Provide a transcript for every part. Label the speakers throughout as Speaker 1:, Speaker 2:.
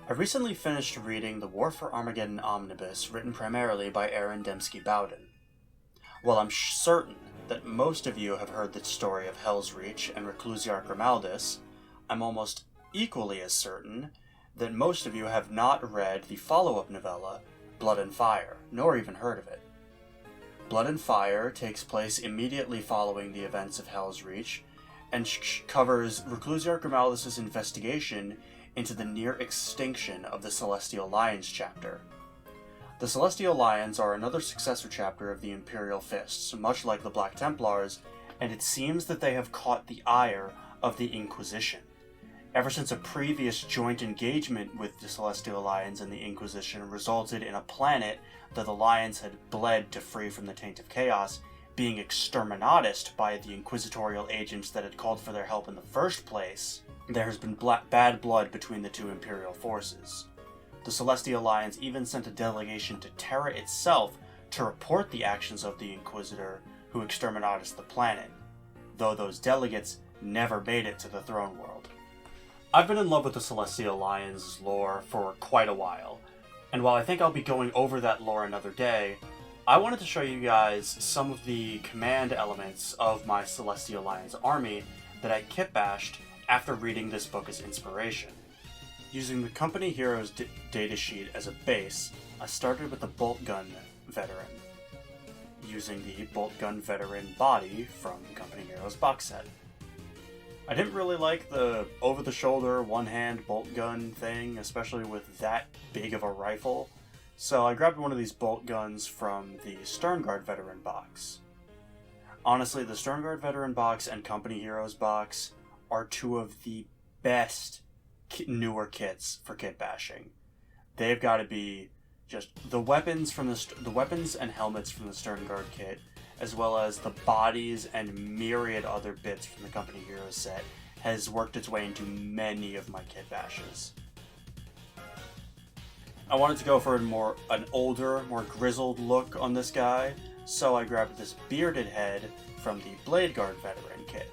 Speaker 1: I recently finished reading the War for Armageddon omnibus written primarily by Aaron Dembski Bowden. While I'm certain that most of you have heard the story of Hell's Reach and Reclusiar Grimaldus, I'm almost equally as certain that most of you have not read the follow-up novella, Blood and Fire, nor even heard of it. Blood and Fire takes place immediately following the events of Hell's Reach, and covers Reclusiar Grimaldus' investigation into the near extinction of the Celestial Lions chapter. The Celestial Lions are another successor chapter of the Imperial Fists, much like the Black Templars, and it seems that they have caught the ire of the Inquisition. Ever since a previous joint engagement with the Celestial Lions and the Inquisition resulted in a planet that the Lions had bled to free from the taint of chaos being exterminated by the inquisitorial agents that had called for their help in the first place, there has been bad blood between the two Imperial forces. The Celestial Lions even sent a delegation to Terra itself to report the actions of the Inquisitor who exterminated the planet, though those delegates never made it to the throne world. I've been in love with the Celestial Lions' lore for quite a while, and while I think I'll be going over that lore another day, I wanted to show you guys some of the command elements of my Celestial Lions army that I kitbashed after reading this book as inspiration. Using the Company Heroes datasheet as a base, I started with the Bolt Gun Veteran, using the Bolt Gun Veteran body from the Company Heroes box set. I didn't really like the over-the-shoulder, one-hand bolt gun thing, especially with that big of a rifle, so I grabbed one of these bolt guns from the Sternguard Veteran box. Honestly, the Sternguard Veteran box and Company Heroes box are two of the best newer kits for kitbashing. They've got to be just the weapons from the weapons and helmets from the Sternguard kit, as well as the bodies and myriad other bits from the Company Heroes set, has worked its way into many of my kitbashes. I wanted to go for an older, more grizzled look on this guy, so I grabbed this bearded head from the Blade Guard Veteran kit,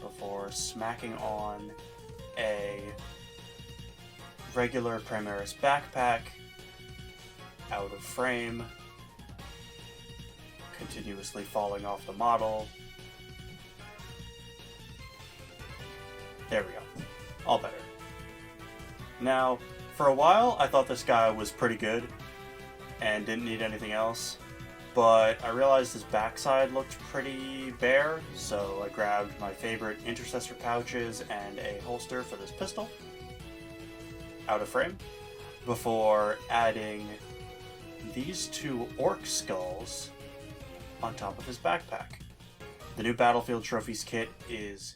Speaker 1: before smacking on a regular Primaris backpack, out of frame, continuously falling off the model. There we go. All better. Now, for a while, I thought this guy was pretty good and didn't need anything else, but I realized his backside looked pretty bare, so I grabbed my favorite intercessor pouches and a holster for this pistol, out of frame, before adding these two orc skulls on top of his backpack. The new Battlefield Trophies kit is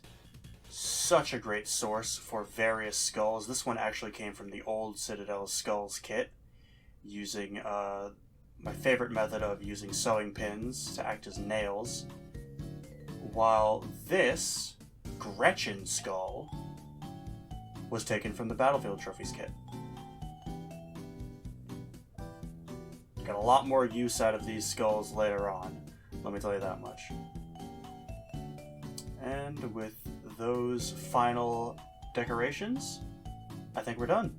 Speaker 1: such a great source for various skulls. This one actually came from the old Citadel Skulls kit, using my favorite method of using sewing pins to act as nails, while this Gretchen skull was taken from the Battlefield Trophies kit. Got a lot more use out of these skulls later on, let me tell you that much. And with those final decorations, I think we're done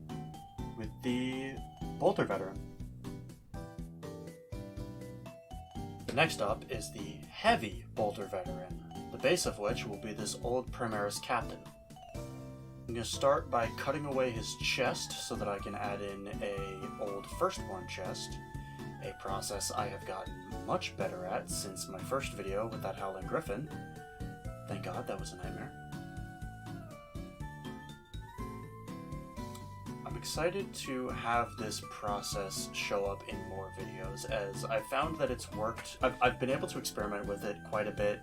Speaker 1: with the Bolter Veteran. Next up is the Heavy Bolter Veteran, the base of which will be this old Primaris Captain. I'm going to start by cutting away his chest so that I can add in a old Firstborn chest, a process I have gotten much better at since my first video with that Howling Griffin. Thank God that was a nightmare. I'm excited to have this process show up in more videos, as I've found that it's worked. I've been able to experiment with it quite a bit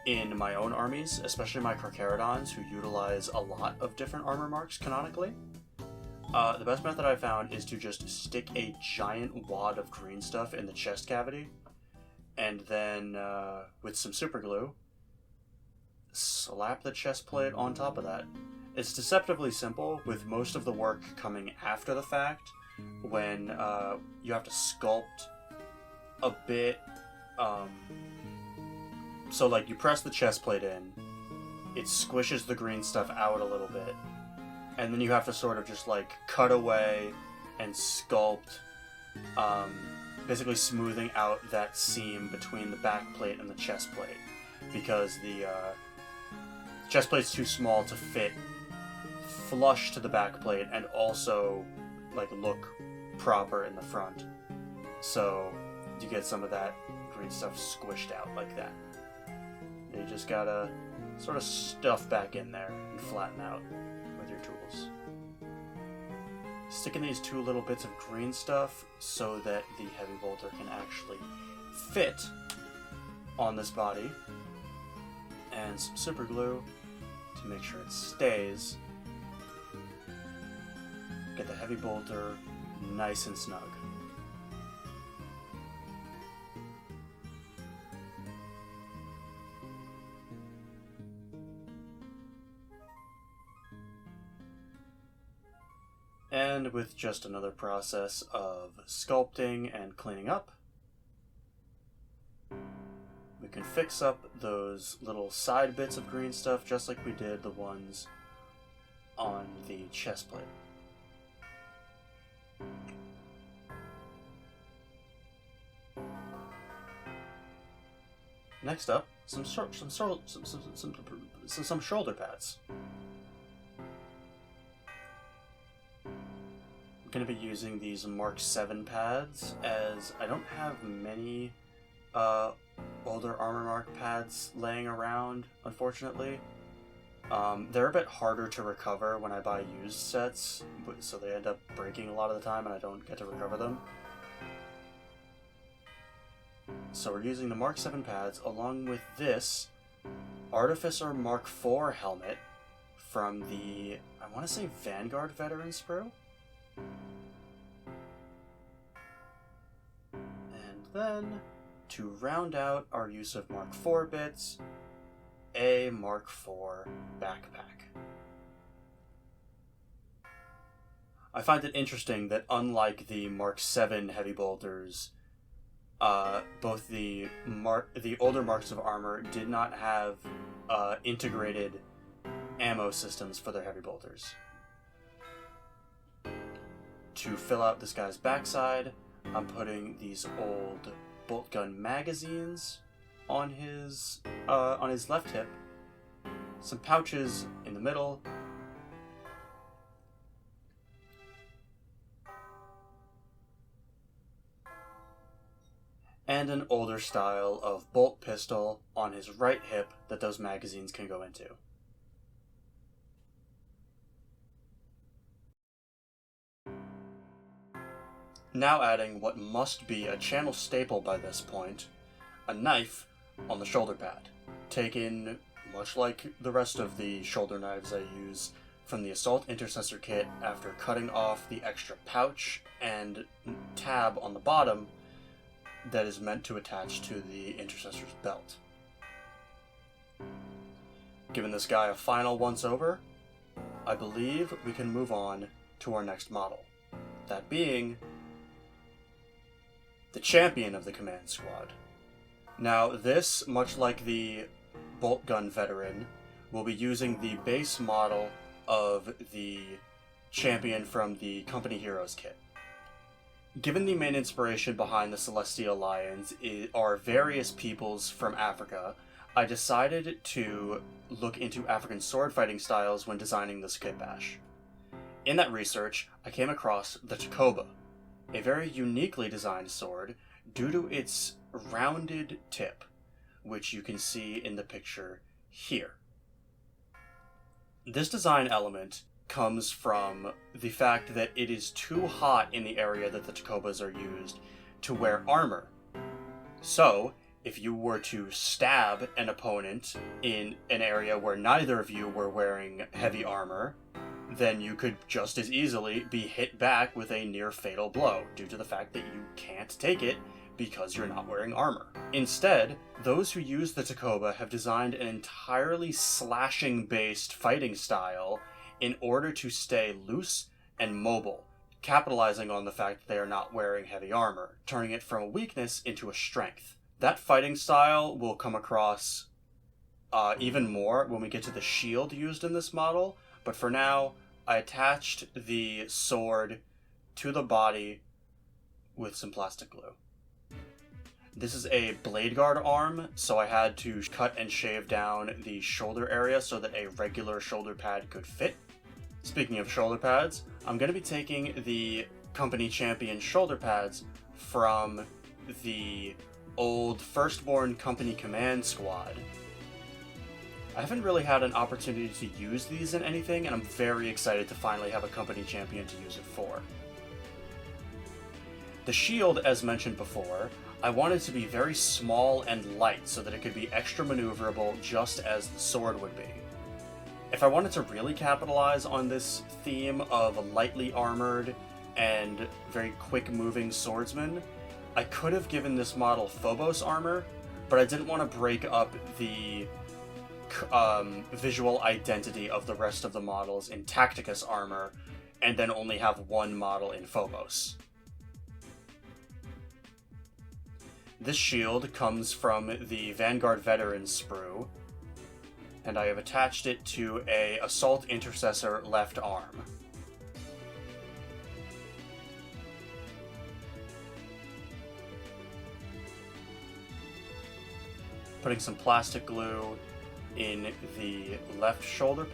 Speaker 1: in my own armies, especially my Carcharodons, who utilize a lot of different armor marks canonically. The best method I found is to just stick a giant wad of green stuff in the chest cavity, and then with some super glue, slap the chest plate on top of that. It's deceptively simple, with most of the work coming after the fact, when you have to sculpt a bit. So like you press the chest plate in, it squishes the green stuff out a little bit, and then you have to sort of just like cut away and sculpt, basically smoothing out that seam between the back plate and the chest plate, because the chest plate's too small to fit flush to the back plate and also like look proper in the front. So you get some of that green stuff squished out like that. You just gotta sort of stuff back in there and flatten out with your tools. Stick in these two little bits of green stuff so that the heavy bolter can actually fit on this body, and some super glue to make sure it stays. Get the heavy bolter nice and snug. And with just another process of sculpting and cleaning up, we can fix up those little side bits of green stuff just like we did the ones on the chest plate. Next up, some shoulder pads. I'm going to be using these Mark 7 pads, as I don't have many older Armor Mark pads laying around, unfortunately. They're a bit harder to recover when I buy used sets, so they end up breaking a lot of the time and I don't get to recover them. So we're using the Mark 7 pads along with this Artificer Mark 4 helmet from the, I want to say, Vanguard Veteran Sprue? And then, to round out our use of Mark 4 bits, a Mark 4 backpack. I find it interesting that unlike the Mark 7 heavy bolters, both the older marks of armor did not have integrated ammo systems for their heavy bolters. To fill out this guy's backside, I'm putting these old bolt gun magazines on his left hip, some pouches in the middle, and an older style of bolt pistol on his right hip that those magazines can go into. Now adding what must be a channel staple by this point, a knife on the shoulder pad, taken much like the rest of the shoulder knives I use from the Assault Intercessor kit after cutting off the extra pouch and tab on the bottom that is meant to attach to the Intercessor's belt. Giving this guy a final once-over, I believe we can move on to our next model, that being the champion of the command squad. Now this, much like the bolt gun veteran, will be using the base model of the champion from the Company Heroes kit. Given the main inspiration behind the Celestial Lions are various peoples from Africa, I decided to look into African sword fighting styles when designing this kitbash. In that research, I came across the Takoba, a very uniquely designed sword due to its rounded tip, which you can see in the picture here. This design element comes from the fact that it is too hot in the area that the Takobas are used to wear armor. So, if you were to stab an opponent in an area where neither of you were wearing heavy armor, then you could just as easily be hit back with a near-fatal blow due to the fact that you can't take it because you're not wearing armor. Instead, those who use the Takoba have designed an entirely slashing-based fighting style in order to stay loose and mobile, capitalizing on the fact that they are not wearing heavy armor, turning it from a weakness into a strength. That fighting style will come across even more when we get to the shield used in this model, but for now, I attached the sword to the body with some plastic glue. This is a blade guard arm, so I had to cut and shave down the shoulder area so that a regular shoulder pad could fit. Speaking of shoulder pads, I'm going to be taking the company champion shoulder pads from the old Firstborn Company Command Squad. I haven't really had an opportunity to use these in anything, and I'm very excited to finally have a company champion to use it for. The shield, as mentioned before, I wanted to be very small and light so that it could be extra maneuverable just as the sword would be. If I wanted to really capitalize on this theme of a lightly armored and very quick-moving swordsman, I could have given this model Phobos armor, but I didn't want to break up the visual identity of the rest of the models in Tacticus armor and then only have one model in Phobos. This shield comes from the Vanguard Veteran sprue, and I have attached it to a Assault Intercessor left arm. Putting some plastic glue in the left shoulder,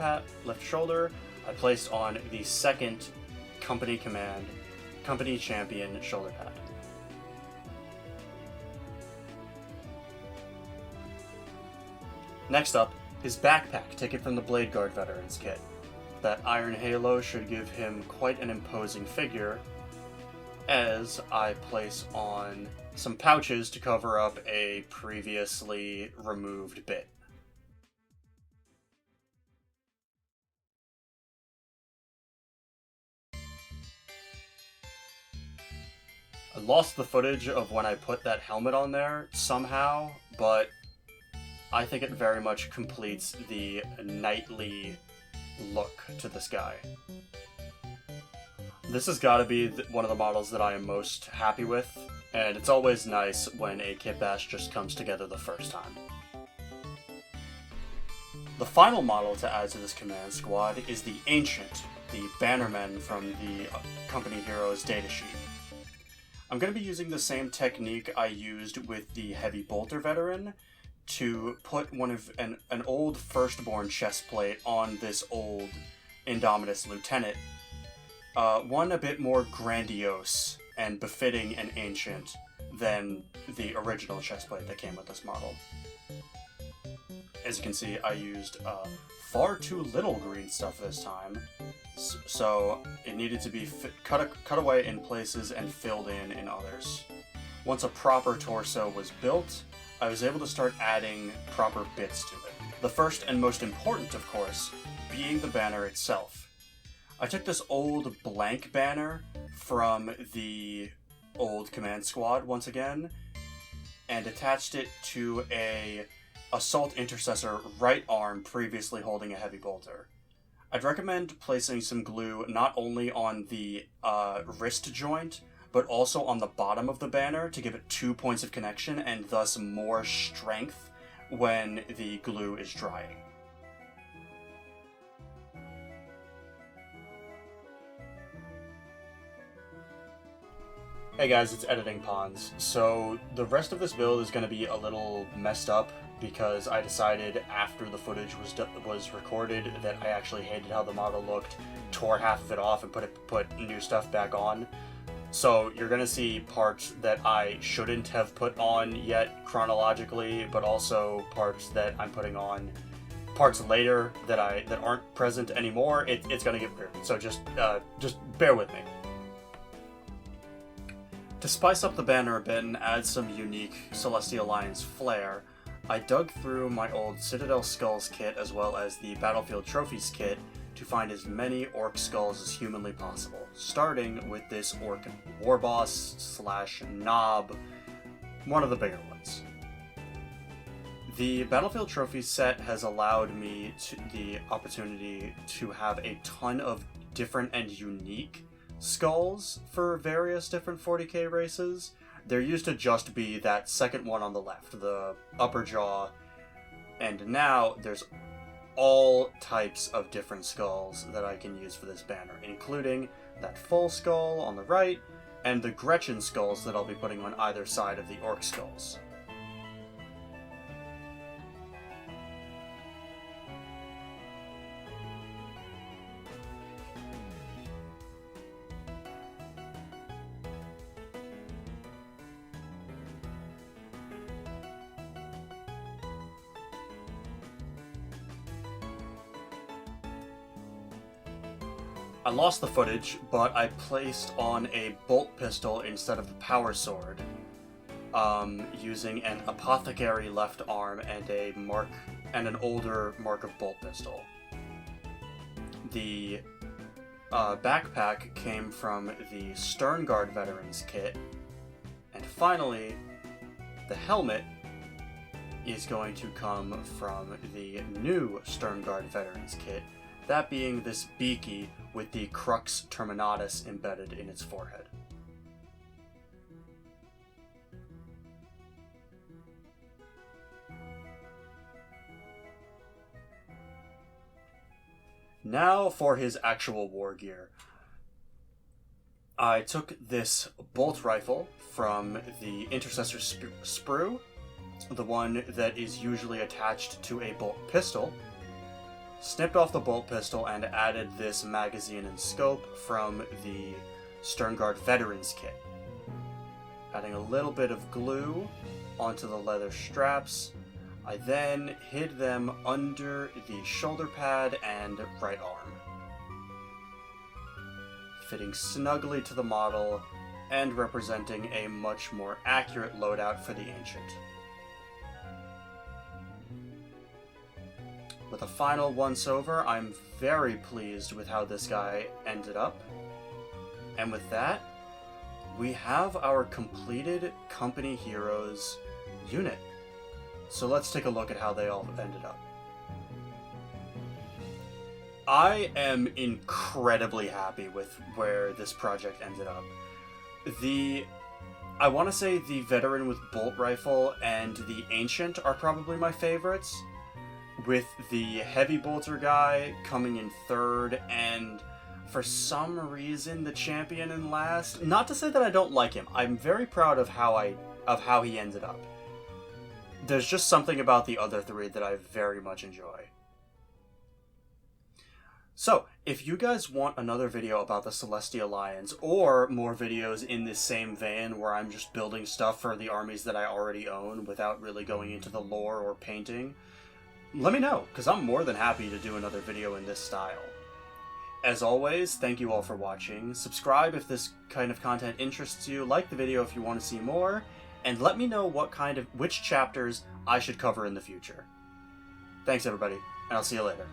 Speaker 1: I placed on the second Company Champion shoulder pad. Next up, his backpack, taken from the Blade Guard Veterans kit. That iron halo should give him quite an imposing figure, as I place on some pouches to cover up a previously removed bit. I lost the footage of when I put that helmet on there somehow, but I think it very much completes the knightly look to this guy. This has got to be one of the models that I am most happy with, and it's always nice when a kitbash just comes together the first time. The final model to add to this command squad is the Ancient, the bannerman from the Company Heroes datasheet. I'm going to be using the same technique I used with the Heavy Bolter veteran to put an old Firstborn chestplate on this old Indomitus lieutenant. One a bit more grandiose and befitting an Ancient than the original chestplate that came with this model. As you can see, I used far too little green stuff this time, so it needed to be cut away in places and filled in others. Once a proper torso was built, I was able to start adding proper bits to it. The first and most important, of course, being the banner itself. I took this old blank banner from the old command squad once again, and attached it to a Assault Intercessor right arm previously holding a Heavy Bolter. I'd recommend placing some glue not only on the wrist joint, but also on the bottom of the banner to give it 2 points of connection and thus more strength when the glue is drying. Hey guys, it's Editing Pawns. So the rest of this build is going to be a little messed up because I decided after the footage was recorded that I actually hated how the model looked, tore half of it off and put new stuff back on. So you're going to see parts that I shouldn't have put on yet chronologically, but also parts that I'm putting on parts later that aren't present anymore. It's going to get weird, so just bear with me. To spice up the banner a bit and add some unique Celestial Alliance flair, I dug through my old Citadel Skulls kit as well as the Battlefield Trophies kit to find as many orc skulls as humanly possible, starting with this orc warboss / knob, one of the bigger ones. The Battlefield Trophies set has allowed me the opportunity to have a ton of different and unique skulls for various different 40k races. There used to just be that second one on the left, the upper jaw, and now there's all types of different skulls that I can use for this banner, including that full skull on the right, and the Gretchen skulls that I'll be putting on either side of the orc skulls. I lost the footage, but I placed on a bolt pistol instead of the power sword, using an apothecary left arm and an older Mark of Bolt pistol. The backpack came from the Sternguard Veterans kit, and finally, the helmet is going to come from the new Sternguard Veterans kit, that being this beaky with the Crux Terminatus embedded in its forehead. Now for his actual war gear. I took this bolt rifle from the Intercessor sprue, the one that is usually attached to a bolt pistol, snipped off the bolt pistol and added this magazine and scope from the Sternguard Veterans kit. Adding a little bit of glue onto the leather straps, I then hid them under the shoulder pad and right arm, fitting snugly to the model and representing a much more accurate loadout for the Ancient. With a final once-over, I'm very pleased with how this guy ended up. And with that, we have our completed Company Heroes unit. So let's take a look at how they all ended up. I am incredibly happy with where this project ended up. I want to say the Veteran with Bolt Rifle and the Ancient are probably my favorites, with the Heavy Bolter guy coming in third, and for some reason the Champion in last. Not to say that I don't like him. I'm very proud of how he ended up. There's just something about the other three that I very much enjoy. So, if you guys want another video about the Celestial Alliance, or more videos in this same vein where I'm just building stuff for the armies that I already own without really going into the lore or painting, let me know, because I'm more than happy to do another video in this style. As always, thank you all for watching. Subscribe if this kind of content interests you, like the video if you want to see more, and let me know which chapters I should cover in the future. Thanks everybody, and I'll see you later.